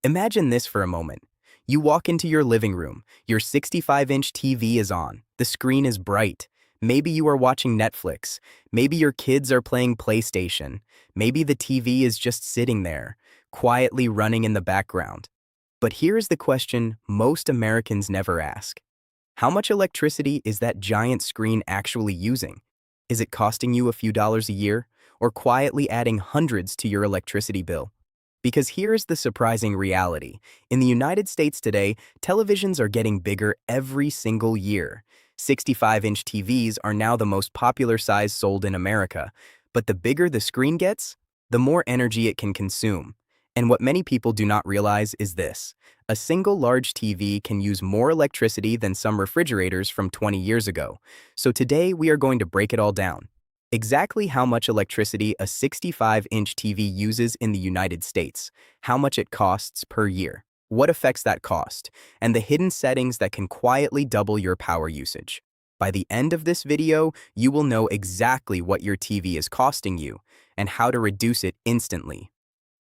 Imagine this for a moment. You walk into your living room, your 65-inch TV is on, the screen is bright. Maybe you are watching Netflix, maybe your kids are playing PlayStation, maybe the TV is just sitting there, quietly running in the background. But here is the question most Americans never ask. How much electricity is that giant screen actually using? Is it costing you a few dollars a year, or quietly adding hundreds to your electricity bill? Because here's the surprising reality. In the United States today, televisions are getting bigger every single year. 65-inch TVs are now the most popular size sold in America. But the bigger the screen gets, the more energy it can consume. And what many people do not realize is this. A single large TV can use more electricity than some refrigerators from 20 years ago. So today we are going to break it all down. Exactly how much electricity a 65-inch TV uses in the United States, how much it costs per year, what affects that cost, and the hidden settings that can quietly double your power usage. By the end of this video, you will know exactly what your TV is costing you and how to reduce it instantly.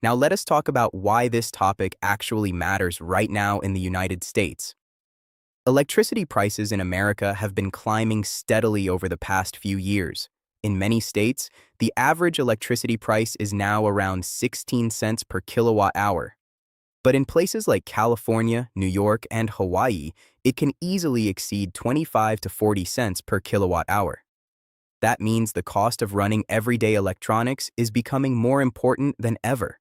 Now let us talk about why this topic actually matters right now in the United States. Electricity prices in America have been climbing steadily over the past few years. In many states, the average electricity price is now around 16 cents per kilowatt hour. But in places like California, New York, and Hawaii, it can easily exceed 25 to 40 cents per kilowatt hour. That means the cost of running everyday electronics is becoming more important than ever.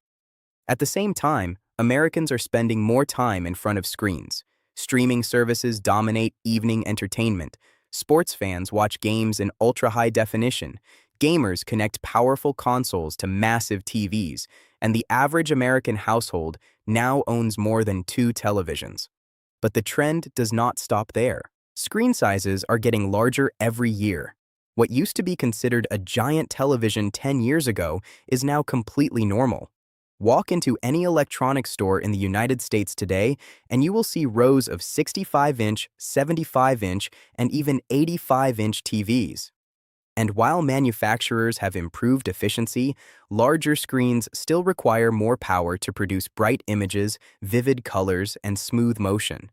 At the same time, Americans are spending more time in front of screens. Streaming services dominate evening entertainment. Sports fans watch games in ultra-high definition. Gamers connect powerful consoles to massive TVs, and the average American household now owns more than 2 televisions. But the trend does not stop there. Screen sizes are getting larger every year. What used to be considered a giant television 10 years ago is now completely normal. Walk into any electronics store in the United States today, and you will see rows of 65-inch, 75-inch, and even 85-inch TVs. And while manufacturers have improved efficiency, larger screens still require more power to produce bright images, vivid colors, and smooth motion.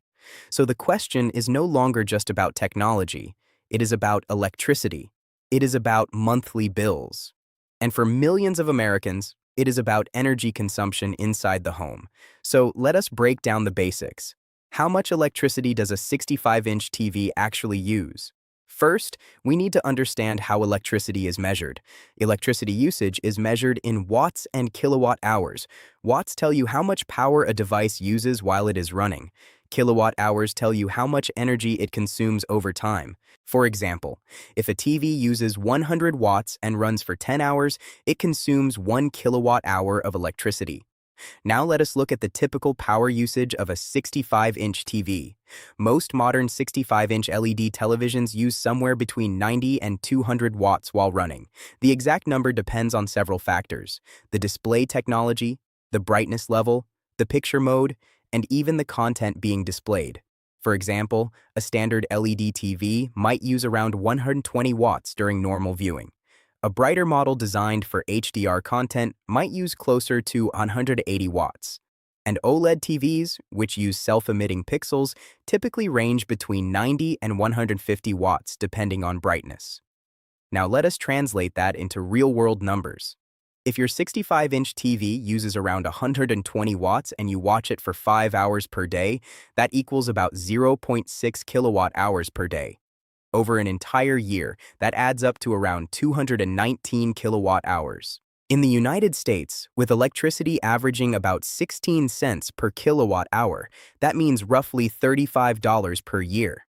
So the question is no longer just about technology. It is about electricity. It is about monthly bills. And for millions of Americans, it is about energy consumption inside the home. So let us break down the basics. How much electricity does a 65-inch TV actually use? First, we need to understand how electricity is measured. Electricity usage is measured in watts and kilowatt hours. Watts tell you how much power a device uses while it is running. Kilowatt hours tell you how much energy it consumes over time. For example, if a TV uses 100 watts and runs for 10 hours, it consumes 1 kilowatt hour of electricity. Now let us look at the typical power usage of a 65-inch TV. Most modern 65-inch LED televisions use somewhere between 90 and 200 watts while running. The exact number depends on several factors: the display technology, the brightness level, the picture mode, and even the content being displayed. For example, a standard LED TV might use around 120 watts during normal viewing. A brighter model designed for HDR content might use closer to 180 watts. And OLED TVs, which use self-emitting pixels, typically range between 90 and 150 watts depending on brightness. Now let us translate that into real-world numbers. If your 65-inch TV uses around 120 watts and you watch it for 5 hours per day, that equals about 0.6 kilowatt hours per day. Over an entire year, that adds up to around 219 kilowatt hours. In the United States, with electricity averaging about 16 cents per kilowatt hour, that means roughly $35 per year.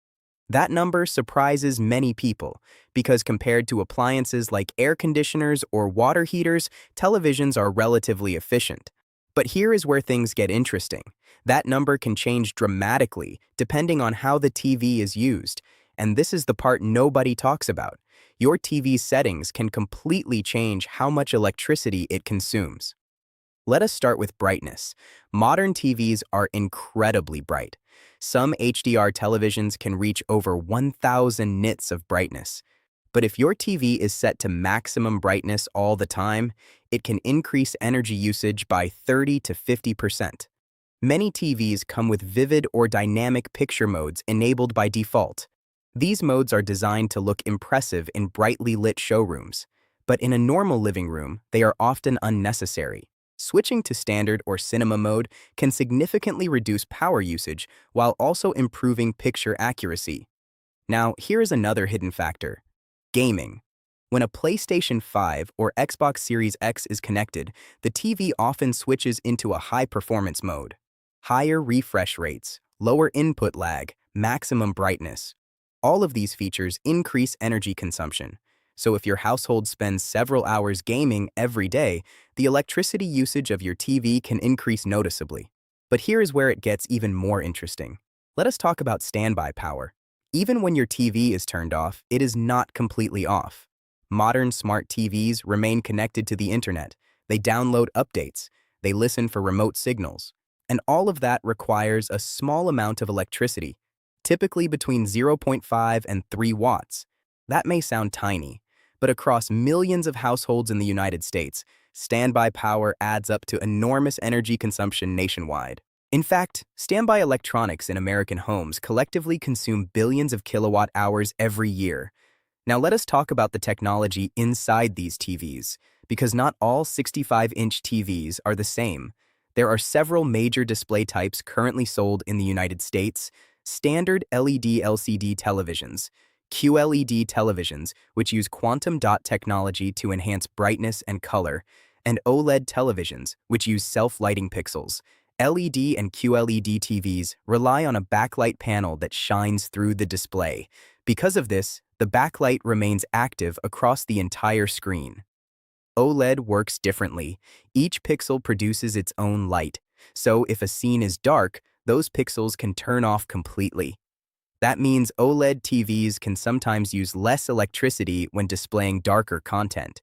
That number surprises many people because compared to appliances like air conditioners or water heaters, televisions are relatively efficient. But here is where things get interesting. That number can change dramatically depending on how the TV is used. And this is the part nobody talks about. Your TV's settings can completely change how much electricity it consumes. Let us start with brightness. Modern TVs are incredibly bright. Some HDR televisions can reach over 1,000 nits of brightness. But if your TV is set to maximum brightness all the time, it can increase energy usage by 30 to 50%. Many TVs come with vivid or dynamic picture modes enabled by default. These modes are designed to look impressive in brightly lit showrooms, but in a normal living room, they are often unnecessary. Switching to standard or cinema mode can significantly reduce power usage while also improving picture accuracy. Now, here is another hidden factor: gaming. When a PlayStation 5 or Xbox Series X is connected, the TV often switches into a high-performance mode. Higher refresh rates, lower input lag, maximum brightness. All of these features increase energy consumption. So if your household spends several hours gaming every day, the electricity usage of your TV can increase noticeably. But here is where it gets even more interesting. Let us talk about standby power. Even when your TV is turned off, it is not completely off. Modern smart TVs remain connected to the internet. They download updates. They listen for remote signals. And all of that requires a small amount of electricity, typically between zero point 0.5 and 3 watts. That may sound tiny, but across millions of households in the United States, standby power adds up to enormous energy consumption nationwide. In fact, standby electronics in American homes collectively consume billions of kilowatt hours every year. Now let us talk about the technology inside these TVs, because not all 65-inch TVs are the same. There are several major display types currently sold in the United States: standard LED LCD televisions, QLED televisions, which use quantum dot technology to enhance brightness and color, and OLED televisions, which use self-lighting pixels. LED and QLED TVs rely on a backlight panel that shines through the display. Because of this, the backlight remains active across the entire screen. OLED works differently. Each pixel produces its own light, so if a scene is dark, those pixels can turn off completely. That means OLED TVs can sometimes use less electricity when displaying darker content.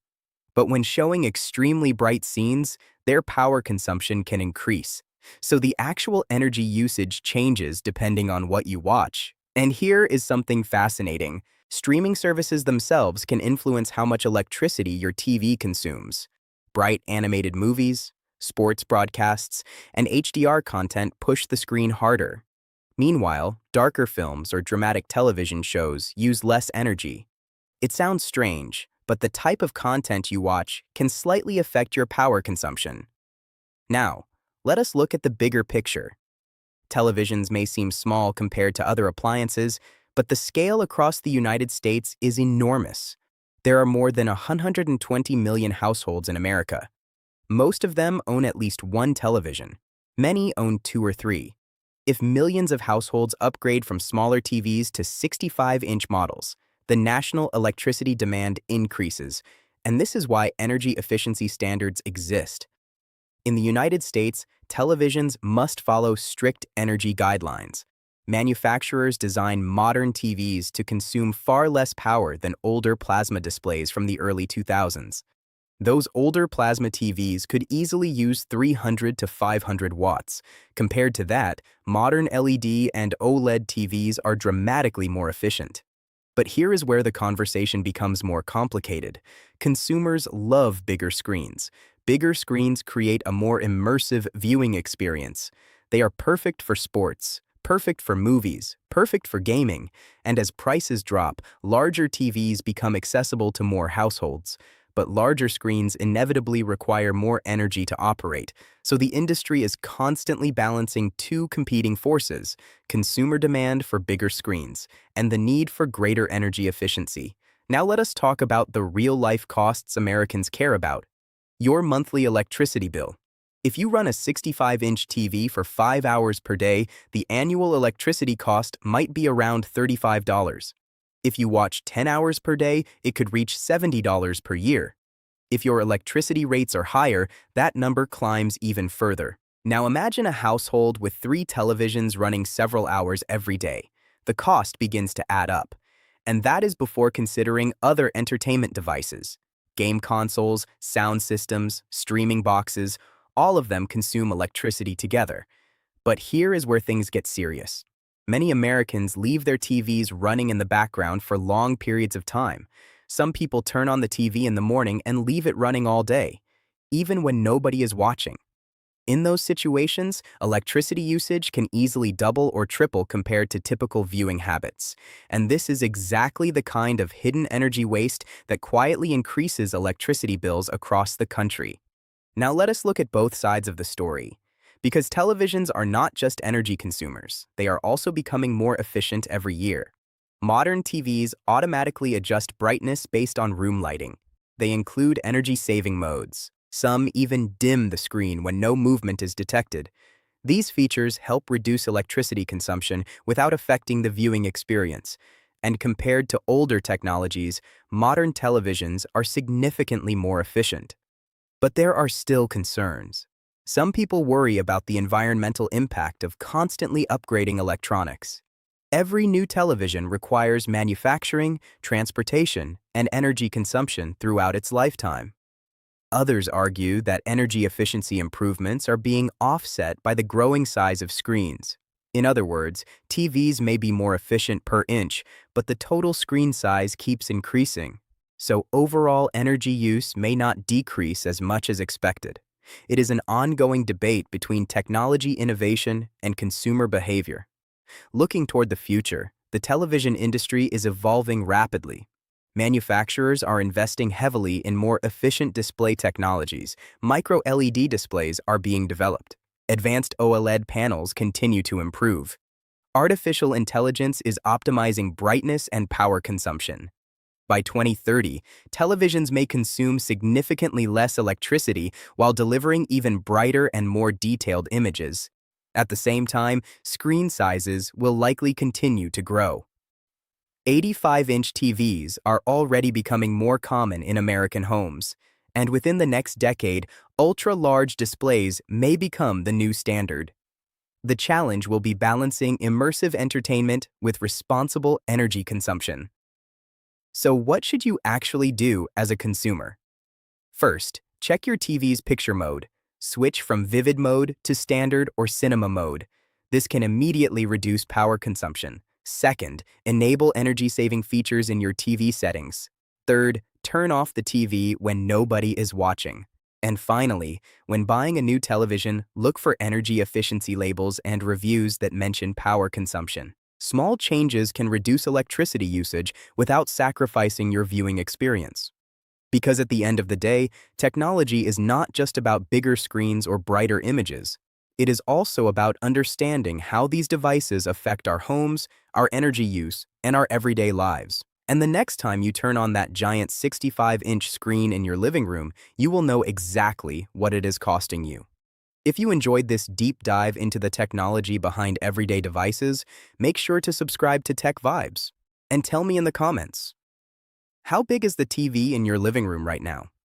But when showing extremely bright scenes, their power consumption can increase. So the actual energy usage changes depending on what you watch. And here is something fascinating. Streaming services themselves can influence how much electricity your TV consumes. Bright animated movies, sports broadcasts, and HDR content push the screen harder. Meanwhile, darker films or dramatic television shows use less energy. It sounds strange, but the type of content you watch can slightly affect your power consumption. Now, let us look at the bigger picture. Televisions may seem small compared to other appliances, but the scale across the United States is enormous. There are more than 120 million households in America. Most of them own at least one television. Many own 2 or 3. If millions of households upgrade from smaller TVs to 65-inch models, the national electricity demand increases, and this is why energy efficiency standards exist. In the United States, televisions must follow strict energy guidelines. Manufacturers design modern TVs to consume far less power than older plasma displays from the early 2000s. Those older plasma TVs could easily use 300 to 500 watts. Compared to that, modern LED and OLED TVs are dramatically more efficient. But here is where the conversation becomes more complicated. Consumers love bigger screens. Bigger screens create a more immersive viewing experience. They are perfect for sports, perfect for movies, perfect for gaming, and as prices drop, larger TVs become accessible to more households. But larger screens inevitably require more energy to operate, so the industry is constantly balancing two competing forces: consumer demand for bigger screens and the need for greater energy efficiency. Now let us talk about the real-life costs Americans care about: your monthly electricity bill. If you run a 65-inch TV for 5 hours per day, the annual electricity cost might be around $35. If you watch 10 hours per day, it could reach $70 per year. If your electricity rates are higher, that number climbs even further. Now imagine a household with 3 televisions running several hours every day. The cost begins to add up. And that is before considering other entertainment devices. Game consoles, sound systems, streaming boxes, all of them consume electricity together. But here is where things get serious. Many Americans leave their TVs running in the background for long periods of time. Some people turn on the TV in the morning and leave it running all day, even when nobody is watching. In those situations, electricity usage can easily double or triple compared to typical viewing habits. And this is exactly the kind of hidden energy waste that quietly increases electricity bills across the country. Now let us look at both sides of the story. Because televisions are not just energy consumers, they are also becoming more efficient every year. Modern TVs automatically adjust brightness based on room lighting. They include energy-saving modes. Some even dim the screen when no movement is detected. These features help reduce electricity consumption without affecting the viewing experience. And compared to older technologies, modern televisions are significantly more efficient. But there are still concerns. Some people worry about the environmental impact of constantly upgrading electronics. Every new television requires manufacturing, transportation, and energy consumption throughout its lifetime. Others argue that energy efficiency improvements are being offset by the growing size of screens. In other words, TVs may be more efficient per inch, but the total screen size keeps increasing. So overall energy use may not decrease as much as expected. It is an ongoing debate between technology innovation and consumer behavior. Looking toward the future, the television industry is evolving rapidly. Manufacturers are investing heavily in more efficient display technologies. Micro-LED displays are being developed. Advanced OLED panels continue to improve. Artificial intelligence is optimizing brightness and power consumption. By 2030, televisions may consume significantly less electricity while delivering even brighter and more detailed images. At the same time, screen sizes will likely continue to grow. 85-inch TVs are already becoming more common in American homes, and within the next decade, ultra-large displays may become the new standard. The challenge will be balancing immersive entertainment with responsible energy consumption. So what should you actually do as a consumer? First, check your TV's picture mode. Switch from vivid mode to standard or cinema mode. This can immediately reduce power consumption. Second, enable energy-saving features in your TV settings. Third, turn off the TV when nobody is watching. And finally, when buying a new television, look for energy efficiency labels and reviews that mention power consumption. Small changes can reduce electricity usage without sacrificing your viewing experience. Because at the end of the day, technology is not just about bigger screens or brighter images. It is also about understanding how these devices affect our homes, our energy use, and our everyday lives. And the next time you turn on that giant 65-inch screen in your living room, you will know exactly what it is costing you. If you enjoyed this deep dive into the technology behind everyday devices, make sure to subscribe to Tech Vibes. And tell me in the comments, how big is the TV in your living room right now?